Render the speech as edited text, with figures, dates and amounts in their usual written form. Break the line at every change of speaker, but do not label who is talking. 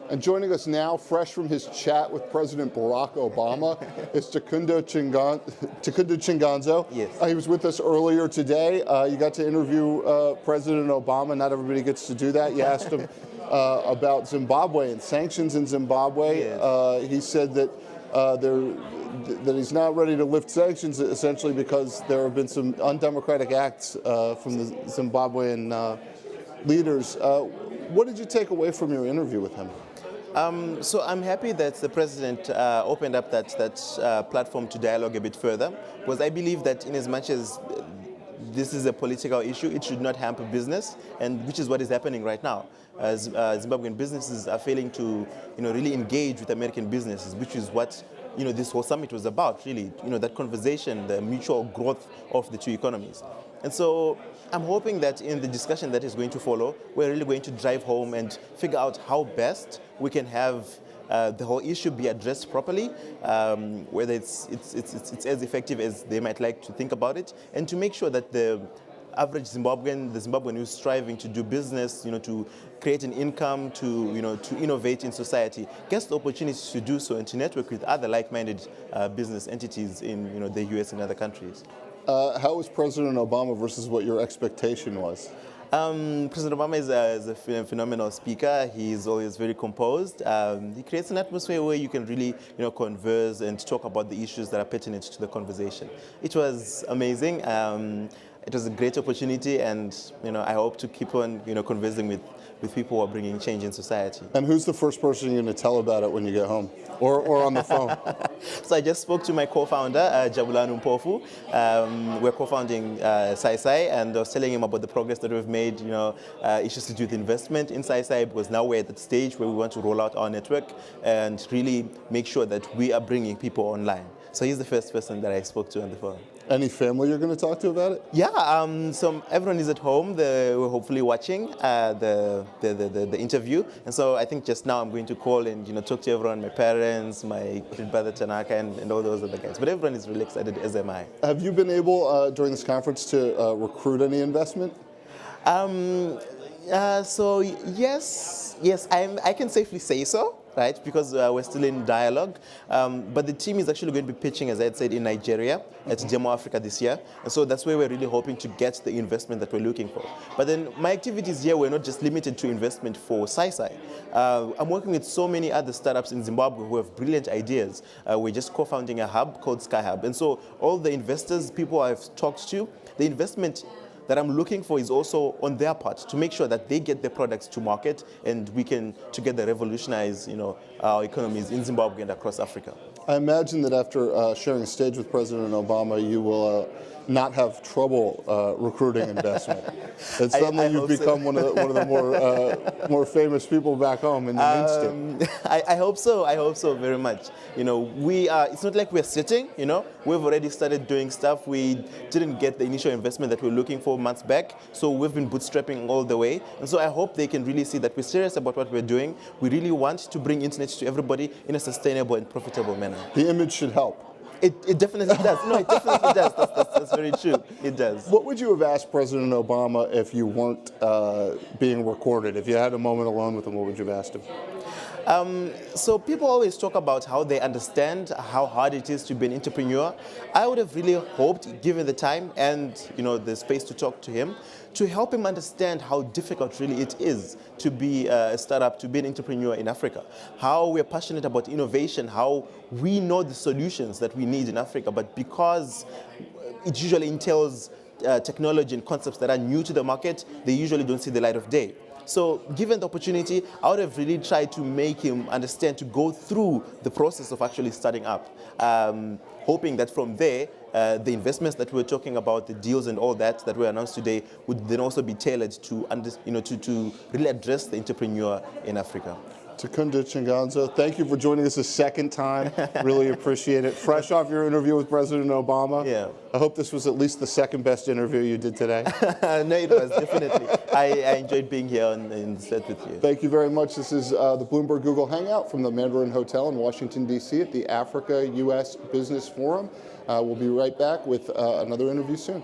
And joining us now, fresh from his chat with President Barack Obama, is Takunda Chingonzoh.
Yes.
He was with us earlier today. You got to interview President Obama. Not everybody gets to do that. You asked him about Zimbabwe and sanctions in Zimbabwe.
Yes.
He said that that he's not ready to lift sanctions, essentially because there have been some undemocratic acts from the Zimbabwean leaders. What did you take away from your interview with him?
So I'm happy that the president opened up that platform to dialogue a bit further, because I believe that in as much as this is a political issue, it should not hamper business, and which is what is happening right now. Zimbabwean businesses are failing to, really engage with American businesses, which is what, this whole summit was about, really. That conversation, the mutual growth of the two economies. And so I'm hoping that in the discussion that is going to follow, we're really going to drive home and figure out how best we can have the whole issue be addressed properly, whether it's as effective as they might like to think about it, and to make sure that the average Zimbabwean, the Zimbabwean who's striving to do business, to create an income, to innovate in society, gets the opportunity to do so and to network with other like-minded business entities in the US and other countries.
How was President Obama versus what your expectation was?
President Obama is a phenomenal speaker. He's always very composed. He creates an atmosphere where you can really, converse and talk about the issues that are pertinent to the conversation. It was amazing. It was a great opportunity, and I hope to keep on, conversing with people who are bringing change in society.
And who's the first person you're going to tell about it when you get home, or on the phone?
So I just spoke to my co-founder, Jabulani Mpofu. We're co-founding SciSci, and I was telling him about the progress that we've made, issues to do with investment in SciSci, because now we're at that stage where we want to roll out our network and really make sure that we are bringing people online. So he's the first person that I spoke to on the phone.
Any family you're going to talk to about it?
Yeah, so everyone is at home. We're hopefully watching the interview, and so I think just now I'm going to call and talk to everyone, my parents, my brother Tanaka, and all those other guys. But everyone is really excited, as am I.
Have you been able during this conference to recruit any investment?
So yes, I can safely say so. Right, because we're still in dialogue. But the team is actually going to be pitching, as I had said, in Nigeria at Demo Africa this year. And so that's where we're really hoping to get the investment that we're looking for. But then my activities here were not just limited to investment for SciSci. I'm working with so many other startups in Zimbabwe who have brilliant ideas. We're just co-founding a hub called Sky Hub. And so all the investors, people I've talked to, the investment that I'm looking for is also on their part to make sure that they get their products to market, and we can together revolutionize, our economies in Zimbabwe and across Africa.
I imagine that after sharing a stage with President Obama, you will not have trouble recruiting investment. It's suddenly you've become one of the more famous people back home in the mainstream.
I hope so. I hope so very much. It's not like we're sitting. We've already started doing stuff. We didn't get the initial investment that we were looking for months back, so we've been bootstrapping all the way. And so I hope they can really see that we're serious about what we're doing. We really want to bring internet to everybody in a sustainable and profitable manner.
The image should help.
It definitely does. No, it definitely does. That's very true. It does.
What would you have asked President Obama if you weren't being recorded? If you had a moment alone with him, what would you have asked him?
So people always talk about how they understand how hard it is to be an entrepreneur. I would have really hoped, given the time and the space to talk to him, to help him understand how difficult really it is to be a startup, to be an entrepreneur in Africa. How we're passionate about innovation, how we know the solutions that we need in Africa, but because it usually entails technology and concepts that are new to the market, they usually don't see the light of day. So given the opportunity, I would have really tried to make him understand, to go through the process of actually starting up, hoping that from there, the investments that we're talking about, the deals and all that were announced today, would then also be tailored to really address the entrepreneur in Africa.
Takunda Chingonzoh, thank you for joining us a second time. Really appreciate it. Fresh off your interview with President Obama.
Yeah.
I hope this was at least the second best interview you did today.
No, it was, definitely. I enjoyed being here in the set with you.
Thank you very much. This is the Bloomberg Google Hangout from the Mandarin Hotel in Washington, D.C. at the Africa-U.S. Business Forum. We'll be right back with another interview soon.